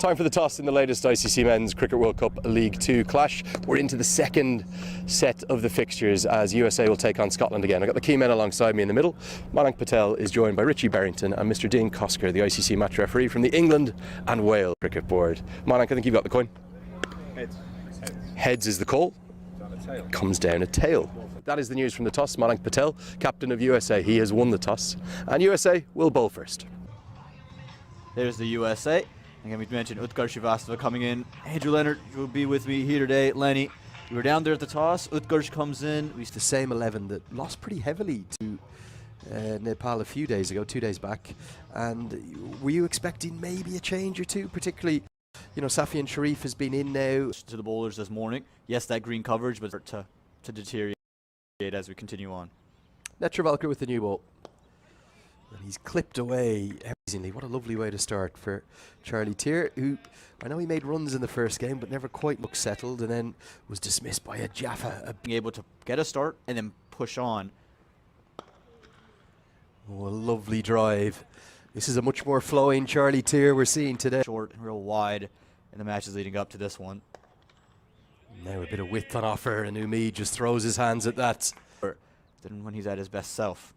Time for the toss in the latest ICC Men's Cricket World Cup League 2 clash. We're into the second set of the fixtures as USA will take on Scotland again. I've got the key men alongside me in the middle. Manan Patel is joined by Richie Berrington and Mr. Dean Cosker, the ICC match referee from the England and Wales Cricket Board. Manan, I think you've got the coin. Heads. Heads is the call. Comes down a tail. That is the news from the toss. Manan Patel, captain of USA, he has won the toss. And USA will bowl first. There's the USA. Again, we mentioned Utkar Srivastava coming in. Andrew Leonard will be with me here today. Lenny, we were down there at the toss. Utkar comes in. It's the same 11 that lost pretty heavily to Nepal a few days ago, 2 days back. And were you expecting maybe a change or two, particularly, you know, Safian Sharif has been in now. To the bowlers this morning. Yes, that green coverage, but to deteriorate as we continue on. Netravalkar with the new ball. And he's clipped away amazingly. What a lovely way to start for Charlie Tier, who I know he made runs in the first game but never quite looked settled, and then was dismissed by a Jaffa. Being able to get a start and then push on. Oh, a lovely drive. This is a much more flowing Charlie Tier we're seeing today. Short and real wide in the matches leading up to this one. Now a bit of width on offer, and Umid just throws his hands at that. Than when he's at his best self.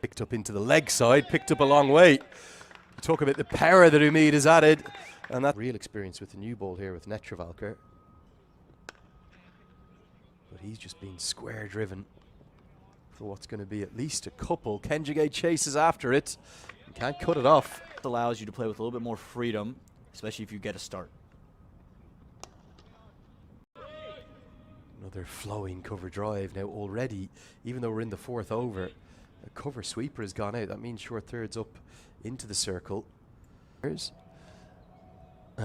Picked up into the leg side, picked up a long way. Talk about the power that Umid has added, and that real experience with the new ball here with Netravalkar. But he's just been square driven for what's going to be at least a couple. Kenjigay chases after it. You can't cut it off. It allows you to play with a little bit more freedom, especially if you get a start. Another flowing cover drive now already, even though we're in the fourth over. A cover sweeper has gone out. That means short thirds up into the circle. And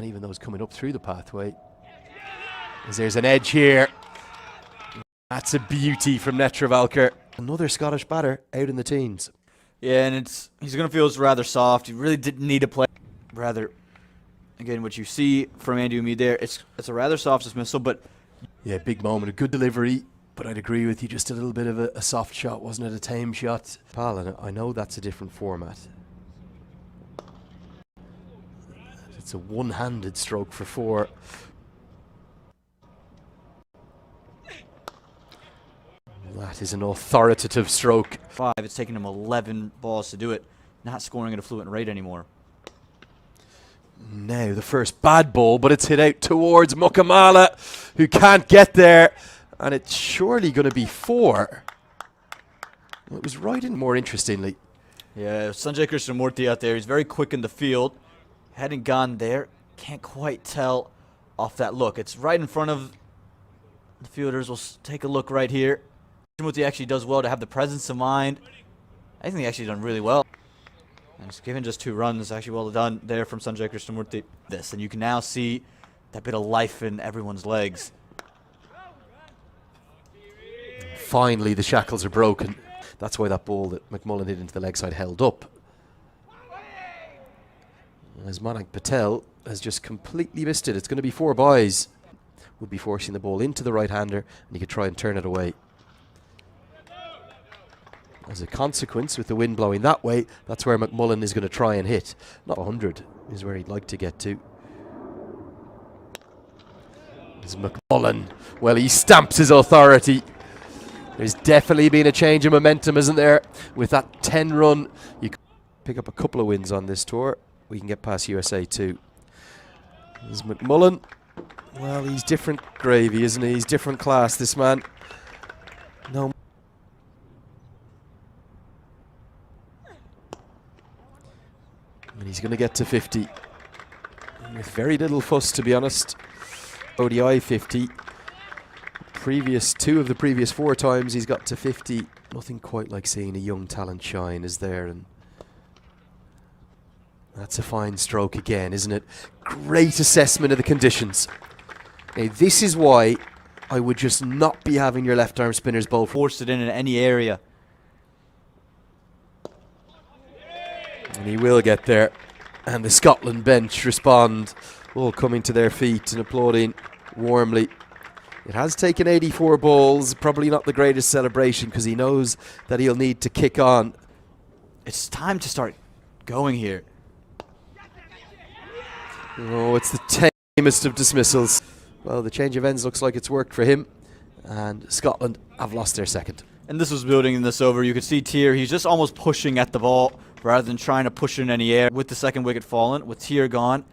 even those coming up through the pathway. As there's an edge here. That's a beauty from Netravalkar. Another Scottish batter out in the teens. Yeah, and he's going to feel it's rather soft. He really didn't need to play. Rather, again, what you see from Andy Umid there, it's a rather soft dismissal, but yeah, big moment, a good delivery. But I'd agree with you, just a little bit of a soft shot, wasn't it? A tame shot. Pal, and I know that's a different format. It's a one-handed stroke for 4. That is an authoritative stroke. 5, it's taken him 11 balls to do it. Not scoring at a fluent rate anymore. Now the first bad ball, but it's hit out towards Mukamala, who can't get there. And it's surely going to be 4. Well, it was right in more interestingly. Yeah, Sanjay Krishnamurthy out there. He's very quick in the field. Hadn't gone there. Can't quite tell off that look. It's right in front of the fielders. We'll take a look right here. Krishnamurthy actually does well to have the presence of mind. I think he actually done really well. And it's given just 2 runs. Actually well done there from Sanjay Krishnamurthy. And you can now see that bit of life in everyone's legs. Finally, the shackles are broken. That's why that ball that McMullen hit into the leg side held up. As Manan Patel has just completely missed it. It's going to be 4 byes. Would be forcing the ball into the right-hander, and he could try and turn it away. As a consequence, with the wind blowing that way, that's where McMullen is going to try and hit. Not 100 is where he'd like to get to. As McMullen, well, he stamps his authority. There's definitely been a change in momentum, isn't there? With that 10-run, you can pick up a couple of wins on this tour. We can get past USA too. There's McMullen. Well, he's different gravy, isn't he? He's different class, this man. No. And he's going to get to 50. With very little fuss, to be honest. ODI 50. 2 of the previous 4 times he's got to 50. Nothing quite like seeing a young talent shine, is there? And that's a fine stroke again, isn't it? Great assessment of the conditions. Now, this is why I would just not be having your left arm spinners bowl. Forced it in any area. And he will get there. And the Scotland bench respond, all coming to their feet and applauding warmly. It has taken 84 balls, probably not the greatest celebration because he knows that he'll need to kick on. It's time to start going here. Oh, it's the tamest of dismissals. Well, the change of ends looks like it's worked for him, and Scotland have lost their second. And this was building this over. You could see Tier, he's just almost pushing at the ball rather than trying to push it in any air. With the second wicket fallen, with Tier gone,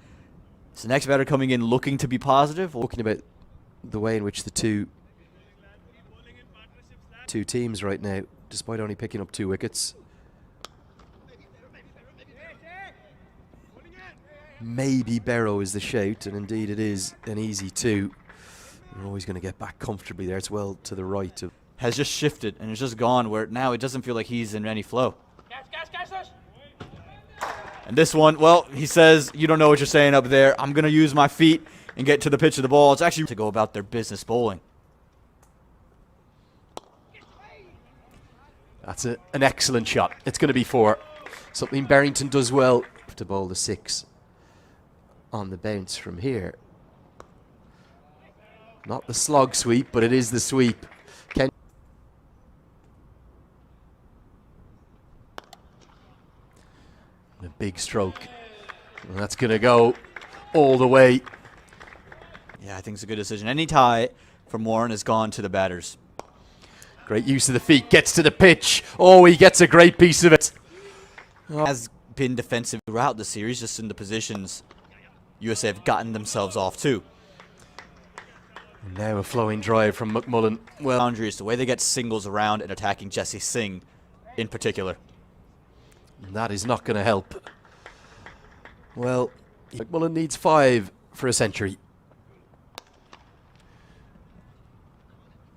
it's the next batter coming in looking to be positive. Talking about the way in which the two teams right now, despite only picking up 2 wickets, maybe Barrow is the shout, and indeed it is an easy 2. We're always going to get back comfortably there. It's well to the right of. Has just shifted and it's just gone where now it doesn't feel like he's in any flow. And this one, well, he says, you don't know what you're saying up there. I'm going to use my feet and get to the pitch of the ball. It's actually to go about their business bowling. That's an excellent shot. It's going to be 4. Something Barrington does well to bowl the 6 on the bounce from here. Not the slog sweep, but it is the sweep. A big stroke. And that's going to go all the way. Yeah, I think it's a good decision. Any tie from Warren has gone to the batters. Great use of the feet. Gets to the pitch. Oh, he gets a great piece of it. Has been defensive throughout the series, just in the positions USA have gotten themselves off to. Now a flowing drive from McMullen. Well, boundary is the way they get singles around and attacking Jesse Singh in particular. That is not going to help. Well, McMullen needs 5 for a century.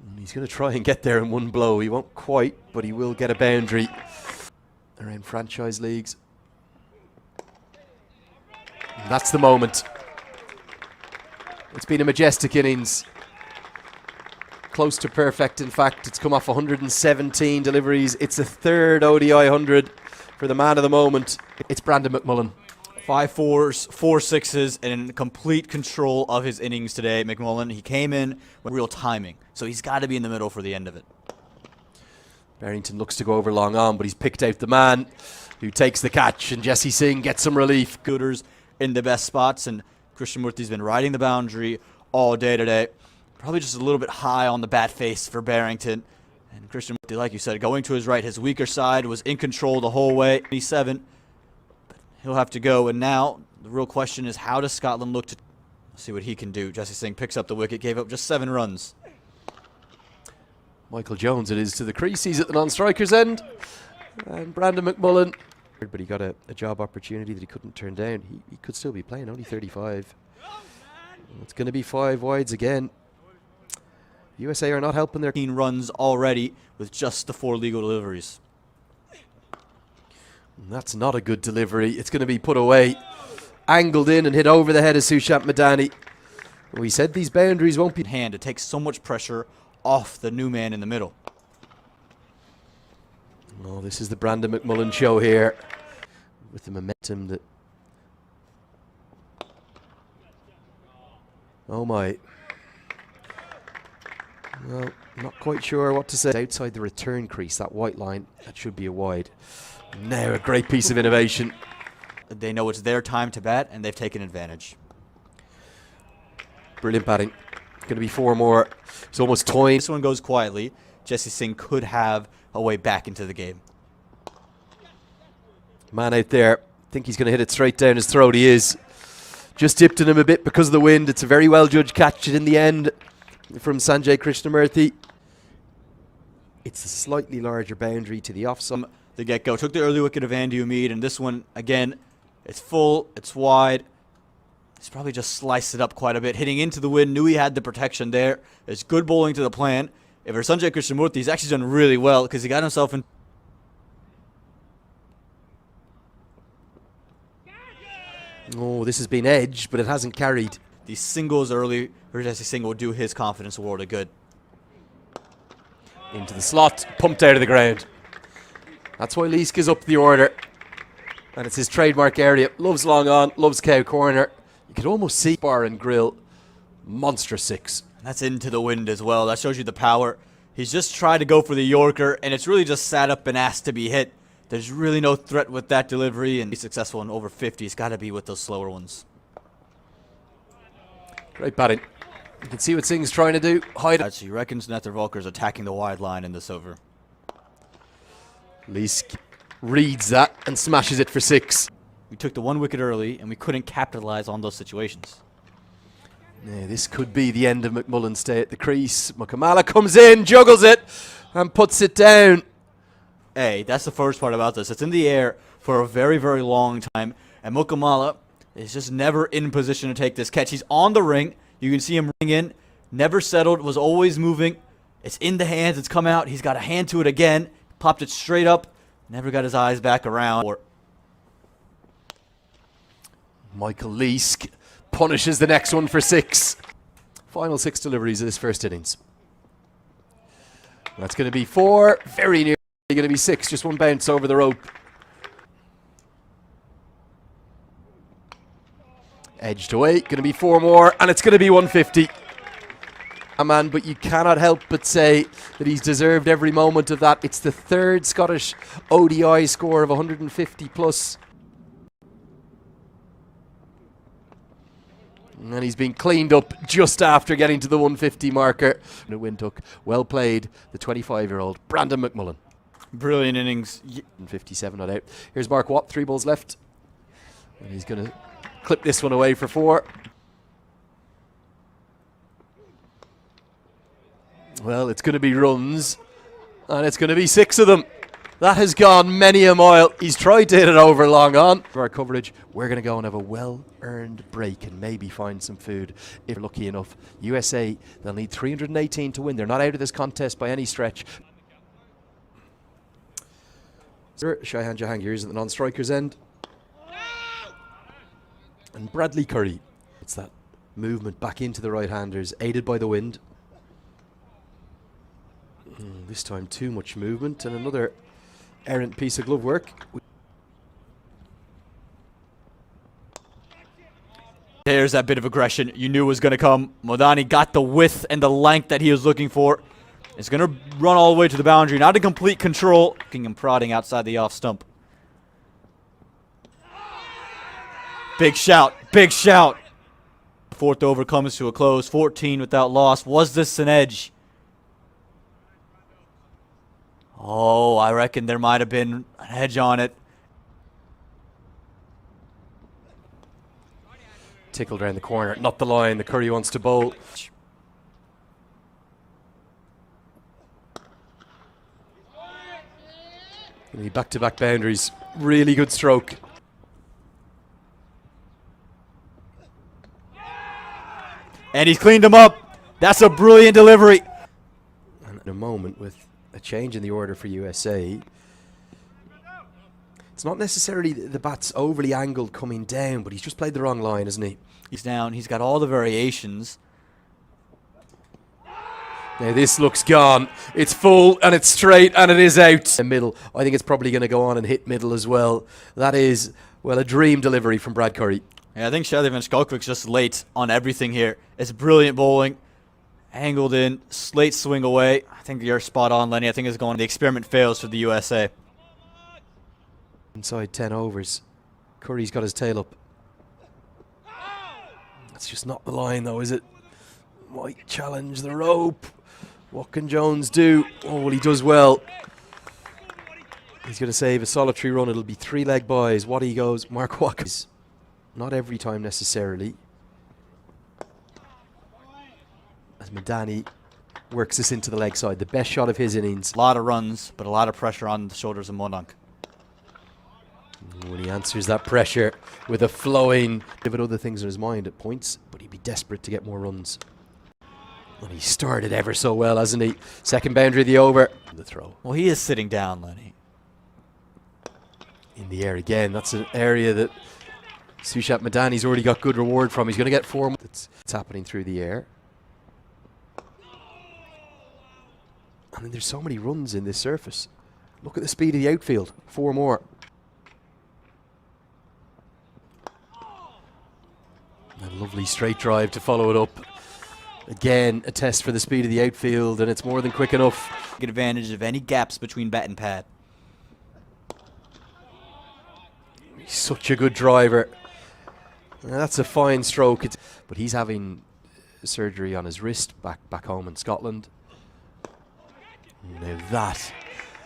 And he's going to try and get there in one blow. He won't quite, but he will get a boundary around franchise leagues. And that's the moment. It's been a majestic innings. Close to perfect, in fact. It's come off 117 deliveries. It's a 3rd ODI 100 for the man of the moment. It's Brandon McMullen. 5 4s, 4 6s, and in complete control of his innings today. McMullen, he came in with real timing, so he's got to be in the middle for the end of it. Barrington looks to go over long on, but he's picked out the man who takes the catch, and Jesse Singh gets some relief. Gooders in the best spots, and Krishnamurti's been riding the boundary all day today. Probably just a little bit high on the bat face for Barrington. And Krishnamurti, like you said, going to his right, his weaker side, was in control the whole way. 27, but he'll have to go. And now the real question is, how does Scotland look to see what he can do? Jesse Singh picks up the wicket, gave up just 7 runs. Michael Jones it is to the crease. He's at the non-striker's end. And Brandon McMullen. But he got a job opportunity that he couldn't turn down. He could still be playing, only 35. It's going to be 5 wides again. USA are not helping their 15 runs already with just the 4 legal deliveries. And that's not a good delivery. It's going to be put away, angled in and hit over the head of Sushant Madani. We said these boundaries won't be in hand. It takes so much pressure off the new man in the middle. Oh, this is the Brandon McMullen show here, with the momentum that. Oh my. Well, not quite sure what to say. Outside the return crease, that white line, that should be a wide. Now a great piece of innovation. They know it's their time to bat, and they've taken advantage. Brilliant batting. Going to be 4 more. It's almost toying. This one goes quietly. Jesse Singh could have a way back into the game. Man out there. Think he's going to hit it straight down his throat. He is. Just tipped in him a bit because of the wind. It's a very well judged catch in the end from Sanjay Krishnamurti. It's a slightly larger boundary to the offside. The get-go took the early wicket of Andy Umeed, and this one, again, it's full, it's wide. He's probably just sliced it up quite a bit. Hitting into the wind, knew he had the protection there. It's good bowling to the plan. If it's Sanjay Krishnamurti, he's actually done really well because he got himself in. Oh, this has been edged, but it hasn't carried. These singles early for Jesse Singh will do his confidence a world of good. Into the slot, pumped out of the ground. That's why Leask is up the order. And it's his trademark area. Loves long on, loves cow corner. You could almost see bar and grill. Monstrous 6. That's into the wind as well. That shows you the power. He's just tried to go for the Yorker, and it's really just sat up and asked to be hit. There's really no threat with that delivery, and he's successful in over 50. He's got to be with those slower ones. Great batting. You can see what Singh's trying to do. Hide it. So he reckons Nether Volker's attacking the wide line in this over. Leask reads that and smashes it for 6. We took the 1 wicket early, and we couldn't capitalize on those situations. Yeah, this could be the end of McMullen's stay at the crease. McMullen comes in, juggles it, and puts it down. Hey, that's the first part about this. It's in the air for a very, very long time, and McMullen is just never in position to take this catch. He's on the ring. You can see him ring in. Never settled, was always moving. It's in the hands, it's come out. He's got a hand to it again. Popped it straight up. Never got his eyes back around. Michael Leask punishes the next one for 6. Final 6 deliveries of this first innings. That's going to be 4. Very nearly going to be 6. Just one bounce over the rope. Edged away. Going to be 4 more. And it's going to be 150. Man, but you cannot help but say that he's deserved every moment of that. It's the 3rd Scottish ODI score of 150 plus. And he's been cleaned up just after getting to the 150 marker. And a wind hook. Well played, the 25-year-old Brandon McMullen. Brilliant innings. 57 not out. Here's Mark Watt, 3 balls left. And he's going to clip this one away for 4. Well, it's going to be runs, and it's going to be 6 of them. That has gone many a mile. He's tried to hit it over long on. For our coverage, we're going to go and have a well-earned break and maybe find some food if we're lucky enough. USA, they'll need 318 to win. They're not out of this contest by any stretch. Shaihan Jahangir is at the non-striker's end. And Bradley Curry. It's that movement back into the right-handers, aided by the wind. This time too much movement and another errant piece of glove work. There's that bit of aggression you knew was going to come. Modani got the width and the length that he was looking for. It's going to run all the way to the boundary. Not in complete control. Kicking and prodding outside the off stump. Big shout. Big shout. 4th over comes to a close. 14 without loss. Was this an edge? Oh, I reckon there might have been an edge on it. Tickled around the corner, not the line. The Curry wants to bowl. Back-to-back boundaries. Really good stroke. And he's cleaned him up. That's a brilliant delivery. And in a moment with a change in the order for USA. It's not necessarily the bat's overly angled coming down, but he's just played the wrong line, hasn't he? He's down. He's got all the variations. Now this looks gone. It's full and it's straight and it is out. The middle. I think it's probably going to go on and hit middle as well. That is, well, a dream delivery from Brad Curry. Yeah, I think Shadi Van Skalkvik's just late on everything here. It's brilliant bowling. Angled in, slate swing away. I think you're spot on, Lenny. I think it's going. The experiment fails for the USA. Inside 10 overs. Curry's got his tail up. That's just not the line, though, is it? Might challenge the rope. What can Jones do? Oh, well, he does well. He's going to save a solitary run. It'll be 3-leg buys. Waddy goes. Mark Watkins. Not every time necessarily. As Madani works this into the leg side. The best shot of his innings. A lot of runs, but a lot of pressure on the shoulders of Monank. When he answers that pressure with a flowing, he had other things in his mind at points, but he'd be desperate to get more runs. And he started ever so well, hasn't he? Second boundary of the over. The throw. Well, he is sitting down, Lenny. In the air again. That's an area that Sushat Madani's already got good reward from. He's going to get 4 more. It's happening through the air. I mean, there's so many runs in this surface. Look at the speed of the outfield. 4 more. A lovely straight drive to follow it up. Again, a test for the speed of the outfield, and it's more than quick enough. Take advantage of any gaps between bat and pad. He's such a good driver. Now, that's a fine stroke, but he's having surgery on his wrist back home in Scotland. Now that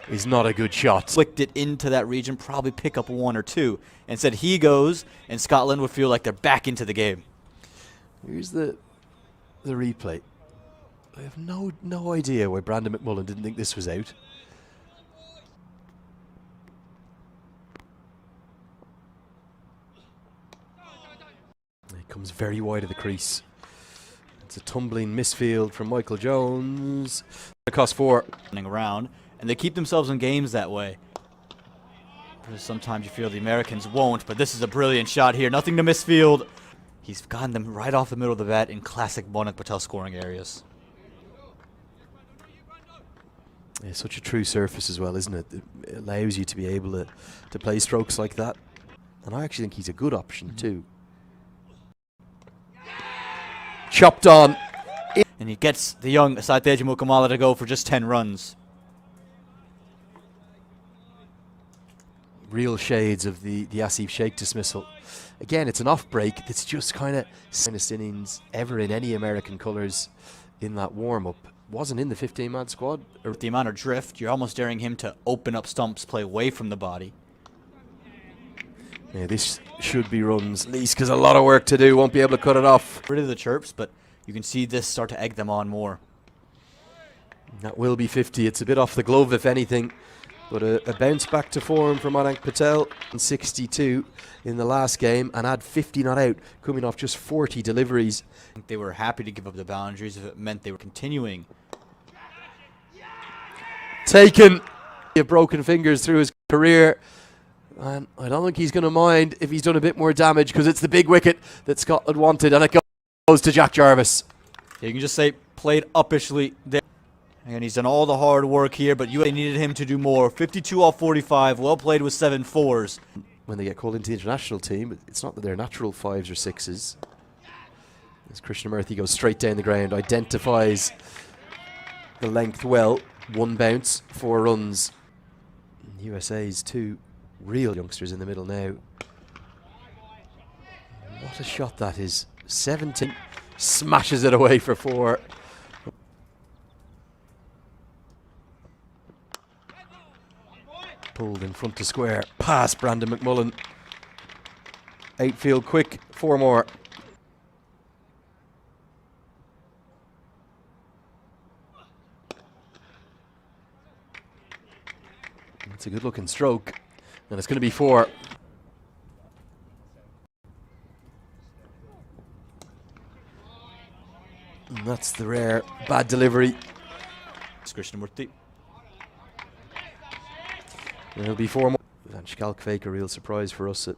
is not a good shot. Flicked it into that region, probably pick up 1 or 2. Instead, he goes, and Scotland would feel like they're back into the game. Here's the replay. I have no idea why Brandon McMullen didn't think this was out. It comes very wide of the crease. It's a tumbling misfield from Michael Jones. It costs 4. Running around, and they keep themselves in games that way. Sometimes you feel the Americans won't, but this is a brilliant shot here. Nothing to misfield. He's gotten them right off the middle of the bat in classic Manak Patel scoring areas. Yeah, such a true surface as well, isn't it? It allows you to be able to play strokes like that. And I actually think he's a good option too. Chopped on. And he gets the young Saiteji Mukamala to go for just 10 runs. Real shades of the Asif Sheikh dismissal. Again, it's an off break that's just kind of finest innings ever in any American colours in that warm-up. Wasn't in the 15-man squad. With the amount of drift, you're almost daring him to open up stumps, play away from the body. Yeah, this should be runs, at least, because a lot of work to do. Won't be able to cut it off. Rid of the chirps, but you can see this start to egg them on more. That will be 50. It's a bit off the glove, if anything. But a bounce back to form for Manak Patel in 62 in the last game and had 50 not out, coming off just 40 deliveries. I think they were happy to give up the boundaries if it meant they were continuing. Taken. Broken fingers through his career. And I don't think he's going to mind if he's done a bit more damage because it's the big wicket that Scotland wanted, and it goes to Jack Jarvis. You can just say played uppishly there. And he's done all the hard work here, but U.S.A. needed him to do more. 52 off 45, well played with 7 fours. When they get called into the international team, it's not that they're natural 5s or 6s. As Krishnamurthy goes straight down the ground, identifies the length well. 1 bounce, 4 runs. And USA's 2 real youngsters in the middle now. What a shot that is. 17, smashes it away for 4. Pulled in front to square, past Brandon McMullen. Outfield quick, 4 more. That's a good looking stroke, and it's going to be 4. And that's the rare bad delivery. Krishnamurthy. There'll be 4 more. And Shkalkfake, a real surprise for us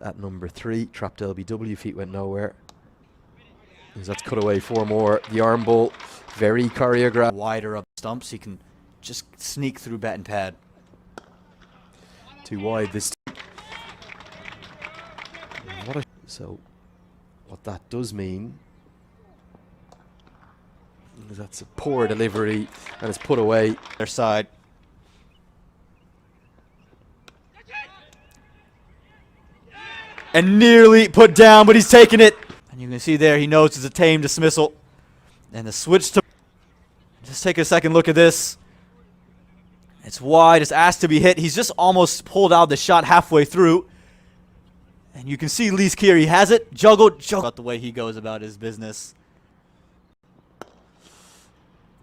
at number 3. Trapped LBW, feet went nowhere. As that's cut away 4 more. The arm ball, very choreographed. Wider up stumps, he can just sneak through bat and pad. Too wide this time. So, what that does mean is that's a poor delivery and it's put away. Their side. And nearly put down, but he's taken it. And you can see there, he knows it's a tame dismissal. And the switch to... Just take a second look at this. It's wide, it's asked to be hit. He's just almost pulled out the shot halfway through. And you can see Lee Keir, he has it. Juggled. About the way he goes about his business.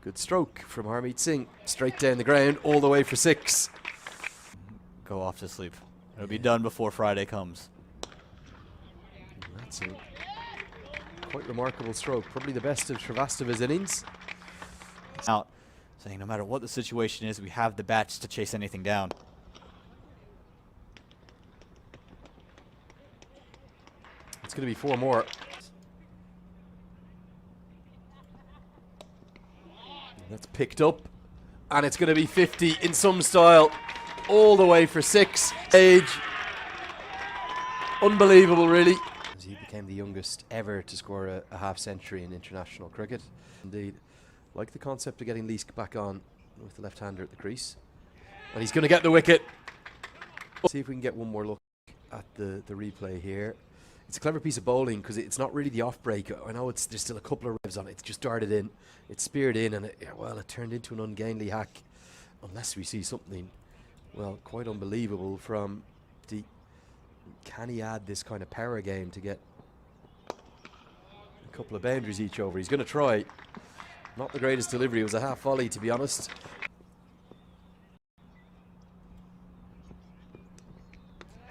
Good stroke from Harmeet Singh. Straight down the ground, all the way for 6. Go off to sleep. It'll be done before Friday comes. That's a quite remarkable stroke. Probably the best of Srivastava's innings. Out, saying no matter what the situation is, we have the bats to chase anything down. It's going to be 4 more. That's picked up. And it's going to be 50 in some style. All the way for 6. Age. Unbelievable, really. He became the youngest ever to score a half century in international cricket. Indeed. Like the concept of getting Leask back on with the left-hander at the crease. And he's going to get the wicket. See if we can get one more look at the replay here. It's a clever piece of bowling because it's not really the off break. I know there's still a couple of revs on it. It's just darted in. It speared in and it turned into an ungainly hack. Unless we see something, well, quite unbelievable from the... Can he add this kind of power game to get a couple of boundaries each over? He's going to try. Not the greatest delivery. It was a half volley, to be honest.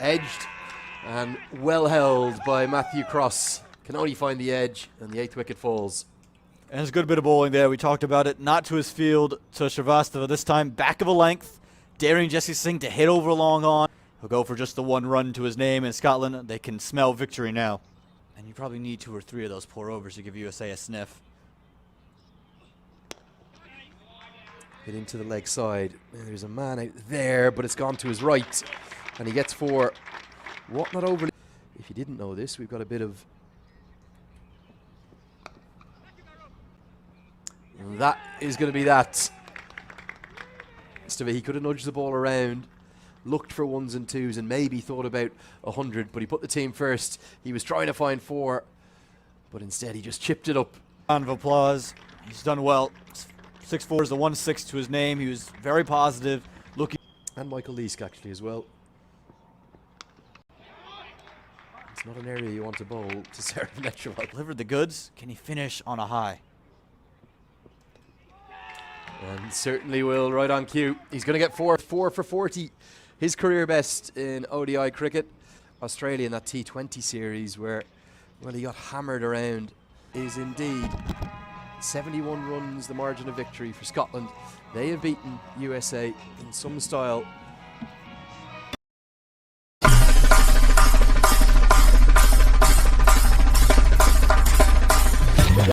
Edged and well held by Matthew Cross. Can only find the edge, and the 8th wicket falls. And it's a good bit of bowling there. We talked about it. Not to his field, to Shrivastava this time. Back of a length, daring Jesse Singh to hit over long on. He'll go for just the 1 run to his name. In Scotland, they can smell victory now. And you probably need 2 or 3 of those poor overs to give USA a sniff. Hit into the leg side. There's a man out there, but it's gone to his right. And he gets 4. What not over? If you didn't know this, we've got a bit of... That is going to be that. He could have nudged the ball around, looked for 1s and 2s, and maybe thought about 100, but he put the team first. He was trying to find 4, but instead he just chipped it up. Round of applause. He's done well. 6-4 is the 1-6 to his name. He was very positive. Looking. And Michael Leask actually as well. It's not an area you want to bowl to Sarah Netreville. Delivered the goods. Can he finish on a high? And certainly will, right on cue. He's going to get 4 for 40. His career best in ODI cricket. Australia in that T20 series where, well, he got hammered around is indeed 71 runs, the margin of victory for Scotland. They have beaten USA in some style